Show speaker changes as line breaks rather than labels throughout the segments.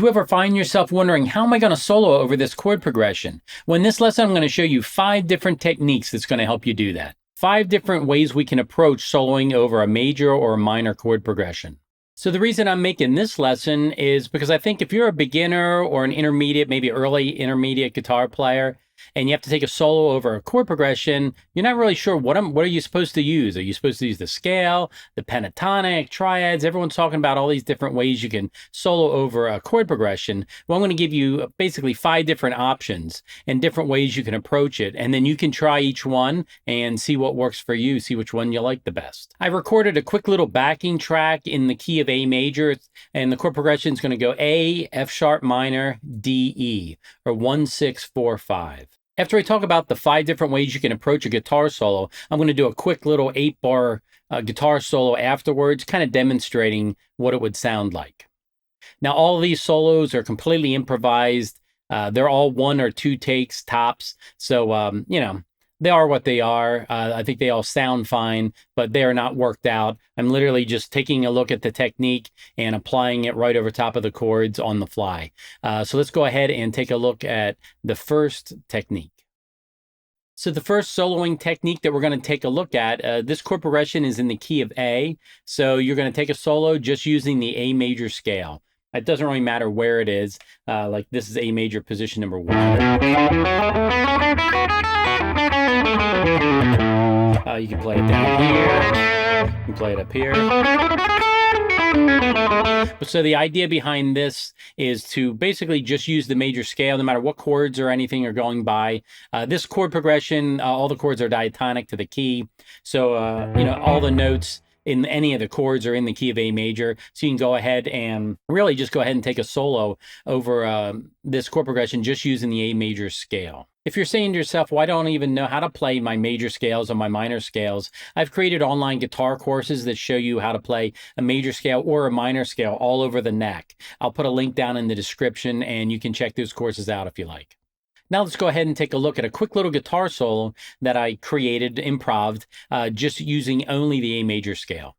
you ever find yourself wondering, how am I going to solo over this chord progression? Well, in this lesson, I'm going to show you 5 different techniques that's going to help you do that. 5 different ways we can approach soloing over a major or a minor chord progression. So the reason I'm making this lesson is because I think if you're a beginner or an intermediate, maybe early intermediate guitar player, and you have to take a solo over a chord progression, you're not really sure what are you supposed to use? Are you supposed to use the scale, the pentatonic, triads? Everyone's talking about all these different ways you can solo over a chord progression. Well, I'm going to give you basically 5 different options and different ways you can approach it. And then you can try each one and see what works for you, see which one you like the best. I recorded a quick little backing track in the key of A major, and the chord progression is going to go A, F sharp minor, D, E, or 1, 6, 4, 5. After I talk about the 5 different ways you can approach a guitar solo, I'm going to do a quick little 8-bar guitar solo afterwards, kind of demonstrating what it would sound like. Now, all of these solos are completely improvised. They're all 1 or 2 takes tops. So, they are what they are. I think they all sound fine, but they are not worked out. I'm literally just taking a look at the technique and applying it right over top of the chords on the fly. So let's go ahead and take a look at the first technique. So the first soloing technique that we're going to take a look at, this chord progression is in the key of A. So you're going to take a solo just using the A major scale. It doesn't really matter where it is. Like this is A major position number 1. You can play it down here, you can play it up here. So the idea behind this is to basically just use the major scale, no matter what chords or anything are going by. This chord progression, all the chords are diatonic to the key. So, all the notes in any of the chords are in the key of A major. So you can go ahead and really just go ahead and take a solo over this chord progression just using the A major scale. If you're saying to yourself, well, I don't even know how to play my major scales or my minor scales, I've created online guitar courses that show you how to play a major scale or a minor scale all over the neck. I'll put a link down in the description and you can check those courses out if you like. Now let's go ahead and take a look at a quick little guitar solo that I created, improv'd, just using only the A major scale.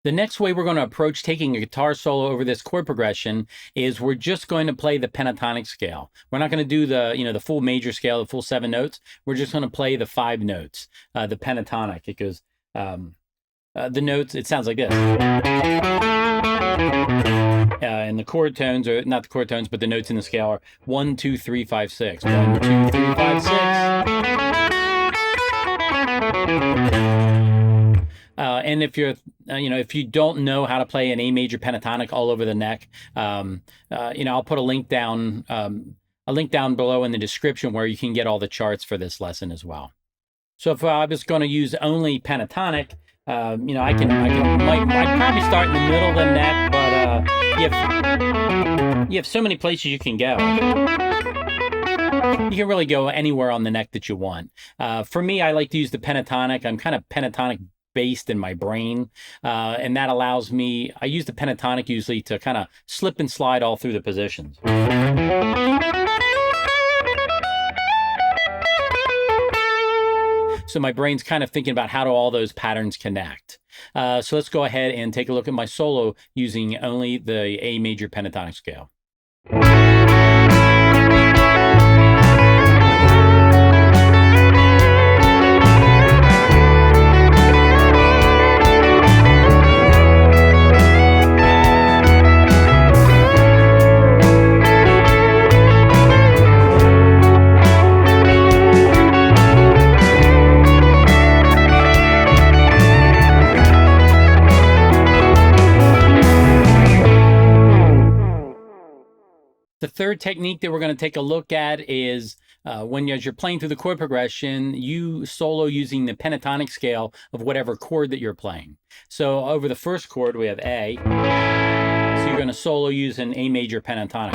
The next way we're going to approach taking a guitar solo over this chord progression is we're just going to play the pentatonic scale. We're not going to do the full major scale, the full 7 notes. We're just going to play the 5 notes, the pentatonic. It goes, the notes, it sounds like this. And the chord tones, or not the chord tones, but the notes in the scale are 1, 2, 3, 5, 6. 1, 2, 3, 5, 6. And if you're, if you don't know how to play an A major pentatonic all over the neck, I'll put a link down below in the description where you can get all the charts for this lesson as well. So if I was going to use only pentatonic, I'd probably start in the middle of the neck, but you have so many places you can go. You can really go anywhere on the neck that you want. For me, I like to use the pentatonic. I'm kind of pentatonic based in my brain, and that allows me, I use the pentatonic usually to kind of slip and slide all through the positions. So my brain's kind of thinking about how do all those patterns connect. So let's go ahead and take a look at my solo using only the A major pentatonic scale. The third technique that we're going to take a look at is as you're playing through the chord progression, you solo using the pentatonic scale of whatever chord that you're playing. So over the first chord, we have A. So you're going to solo using A major pentatonic.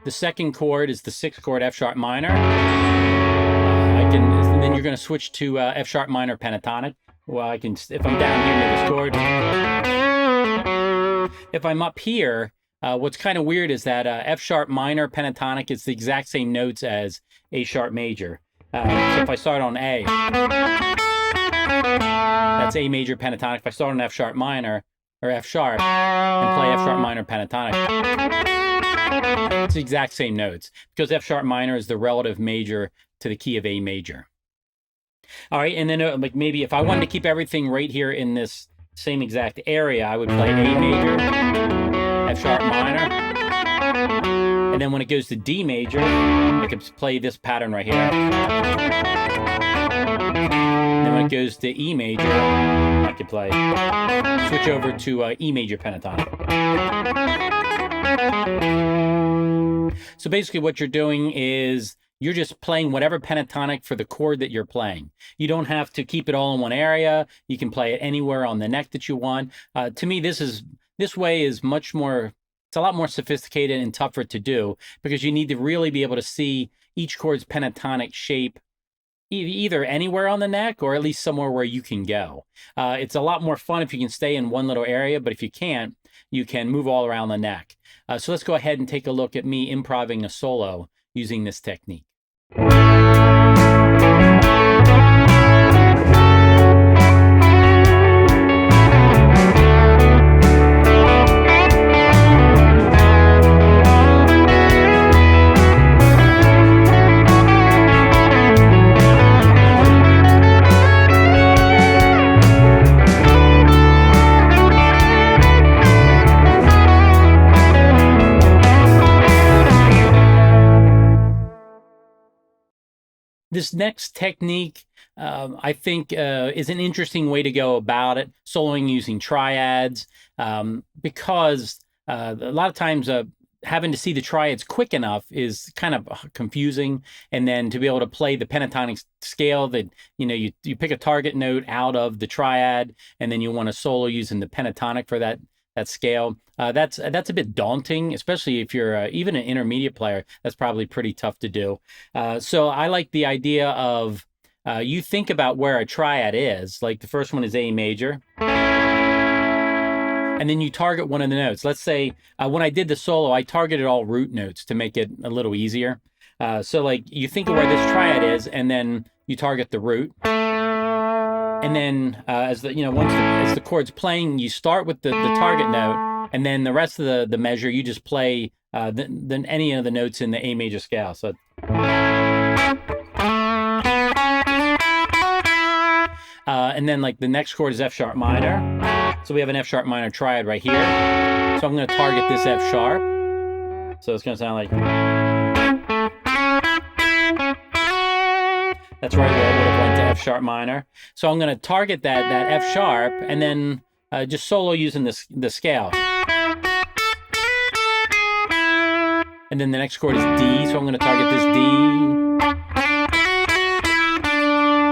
The second chord is the 6th chord F sharp minor. And then you're going to switch to F sharp minor pentatonic. Well, I can, if I'm down here near this chord. If I'm up here, what's kind of weird is that F sharp minor pentatonic is the exact same notes as A sharp major. So if I start on A, that's A major pentatonic. If I start on F sharp minor or F sharp and play F sharp minor pentatonic, it's the exact same notes because F sharp minor is the relative major to the key of A major. All right, and then like maybe if I wanted to keep everything right here in this same exact area, I would play A major, F sharp minor, and then when it goes to D major, I could play this pattern right here. And then when it goes to E major, I could play, switch over to E major pentatonic. So basically what you're doing is you're just playing whatever pentatonic for the chord that you're playing. You don't have to keep it all in one area. You can play it anywhere on the neck that you want. To me, this way is much more, it's a lot more sophisticated and tougher to do because you need to really be able to see each chord's pentatonic shape either anywhere on the neck or at least somewhere where you can go. It's a lot more fun if you can stay in one little area, but if you can't, you can move all around the neck. So let's go ahead and take a look at me improvising a solo using this technique. This next technique, I think, is an interesting way to go about it, soloing using triads, because a lot of times having to see the triads quick enough is kind of confusing. And then to be able to play the pentatonic scale that, you pick a target note out of the triad, and then you want to solo using the pentatonic for that scale. That's a bit daunting, especially if you're even an intermediate player. That's probably pretty tough to do. So I like the idea of you think about where a triad is. Like the first one is A major, and then you target one of the notes. Let's say when I did the solo, I targeted all root notes to make it a little easier. So like you think of where this triad is, and then you target the root. And then as the chord's playing, you start with the target note, and then the rest of the measure you just play any of the notes in the A major scale. So and then like the next chord is F sharp minor. So we have an F sharp minor triad right here. So I'm going to target this F sharp. So it's going to sound like. That's right where I would have went to F sharp minor. So I'm going to target that F sharp and then just solo using the scale. And then the next chord is D, so I'm going to target this D.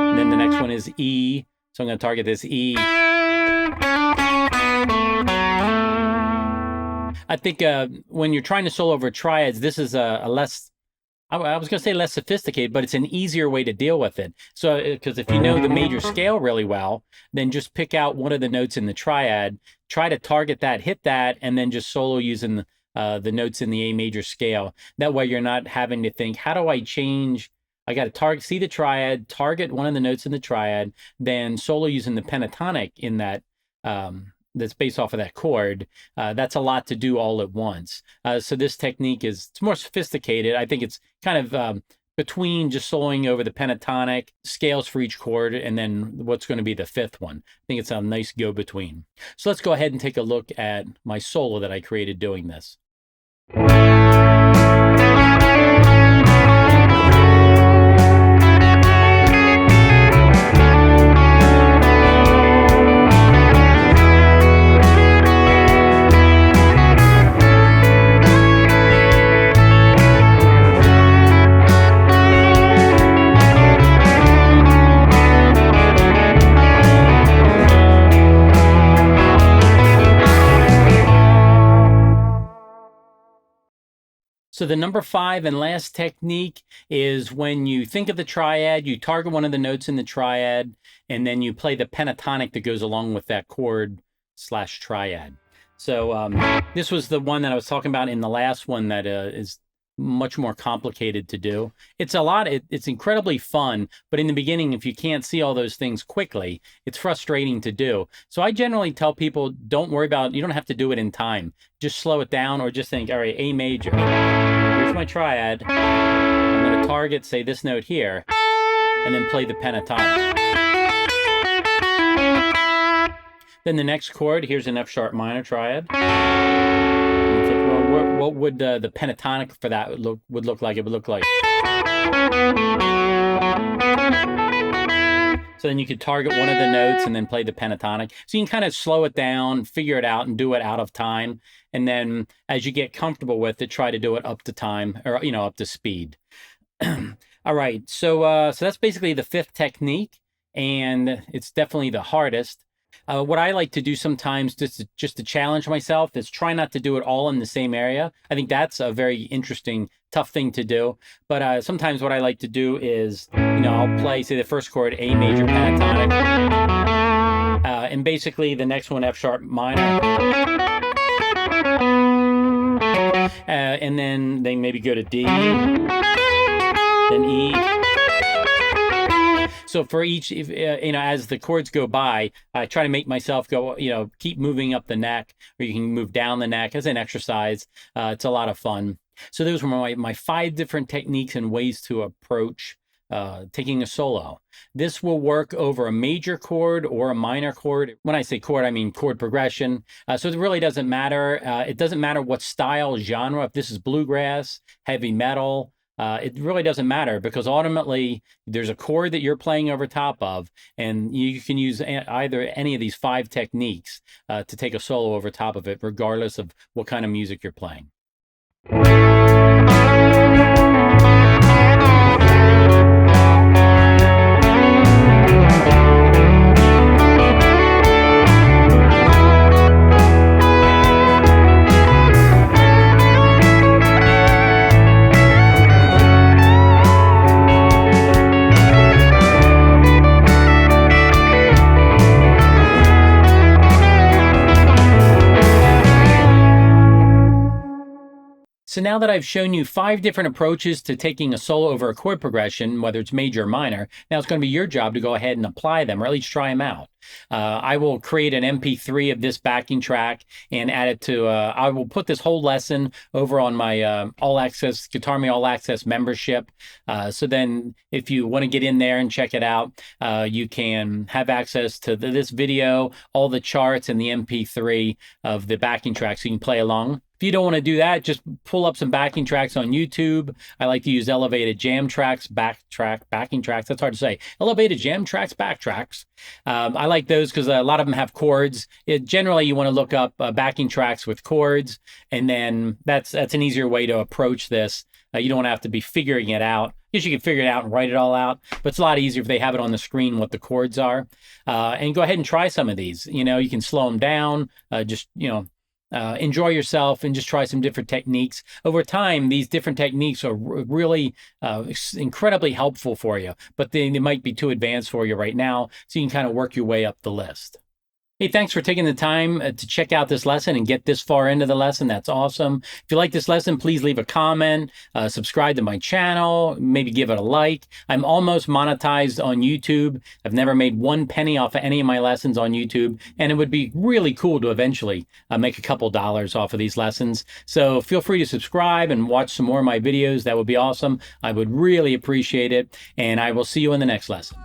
And then the next one is E, so I'm going to target this E. I think when you're trying to solo over triads, this is a less, I was going to say less sophisticated, but it's an easier way to deal with it. So, because if you know the major scale really well, then just pick out one of the notes in the triad, try to target that, hit that, and then just solo using the notes in the A major scale. That way you're not having to think, how do I change? I got to see the triad, target one of the notes in the triad, then solo using the pentatonic in that, that's based off of that chord. That's a lot to do all at once. So this technique it's more sophisticated. I think it's kind of between just soloing over the pentatonic, scales for each chord, and then what's going to be the fifth one. I think it's a nice go-between. So let's go ahead and take a look at my solo that I created doing this. So the number 5 and last technique is when you think of the triad, you target one of the notes in the triad, and then you play the pentatonic that goes along with that chord / triad. So this was the one that I was talking about in the last one that is much more complicated to do. It's it's incredibly fun, but in the beginning, if you can't see all those things quickly, it's frustrating to do. So I generally tell people, don't worry about it. You don't have to do it in time. Just slow it down, or just think, all right, A major. Here's my triad. I'm going to target, say, this note here, and then play the pentatonic. Then the next chord, here's an F sharp minor triad. What would the pentatonic for that would look like? It would look like. So then you could target one of the notes and then play the pentatonic. So you can kind of slow it down, figure it out, and do it out of time. And then as you get comfortable with it, try to do it up to time, or up to speed. All right, so that's basically the 5th technique, and it's definitely the hardest. What I like to do sometimes, just to challenge myself, is try not to do it all in the same area. I think that's a very interesting, tough thing to do. But sometimes what I like to do is, I'll play, say, the first chord, A major pentatonic, and basically the next one, F sharp minor, and then they maybe go to D, then E. So for each, as the chords go by, I try to make myself go, keep moving up the neck, or you can move down the neck as an exercise. It's a lot of fun. So those were my 5 different techniques and ways to approach taking a solo. This will work over a major chord or a minor chord. When I say chord, I mean chord progression. So it really doesn't matter. It doesn't matter what style, genre, if this is bluegrass, heavy metal. It really doesn't matter, because ultimately there's a chord that you're playing over top of, and you can use either any of these 5 techniques to take a solo over top of it, regardless of what kind of music you're playing. So now that I've shown you 5 different approaches to taking a solo over a chord progression, whether it's major or minor, now it's going to be your job to go ahead and apply them, or at least try them out. I will create an MP3 of this backing track and add it to, I will put this whole lesson over on my All Access, GuitArmy All Access membership. So then if you want to get in there and check it out, you can have access to this video, all the charts, and the MP3 of the backing track, so you can play along. If you don't want to do that, just pull up some backing tracks on YouTube. I like to use elevated jam tracks, backing tracks. That's hard to say. Elevated jam tracks, backtracks. I like those because a lot of them have chords. Generally, you want to look up backing tracks with chords, and then that's an easier way to approach this. You don't have to be figuring it out. I guess you can figure it out and write it all out, but it's a lot easier if they have it on the screen what the chords are. And go ahead and try some of these. You can slow them down. Enjoy yourself and just try some different techniques. Over time, these different techniques are really incredibly helpful for you, but they might be too advanced for you right now, so you can kind of work your way up the list. Hey, thanks for taking the time to check out this lesson and get this far into the lesson. That's awesome. If you like this lesson, please leave a comment, subscribe to my channel, maybe give it a like. I'm almost monetized on YouTube. I've never made 1 penny off of any of my lessons on YouTube, and it would be really cool to eventually make a couple dollars off of these lessons. So feel free to subscribe and watch some more of my videos. That would be awesome. I would really appreciate it, and I will see you in the next lesson.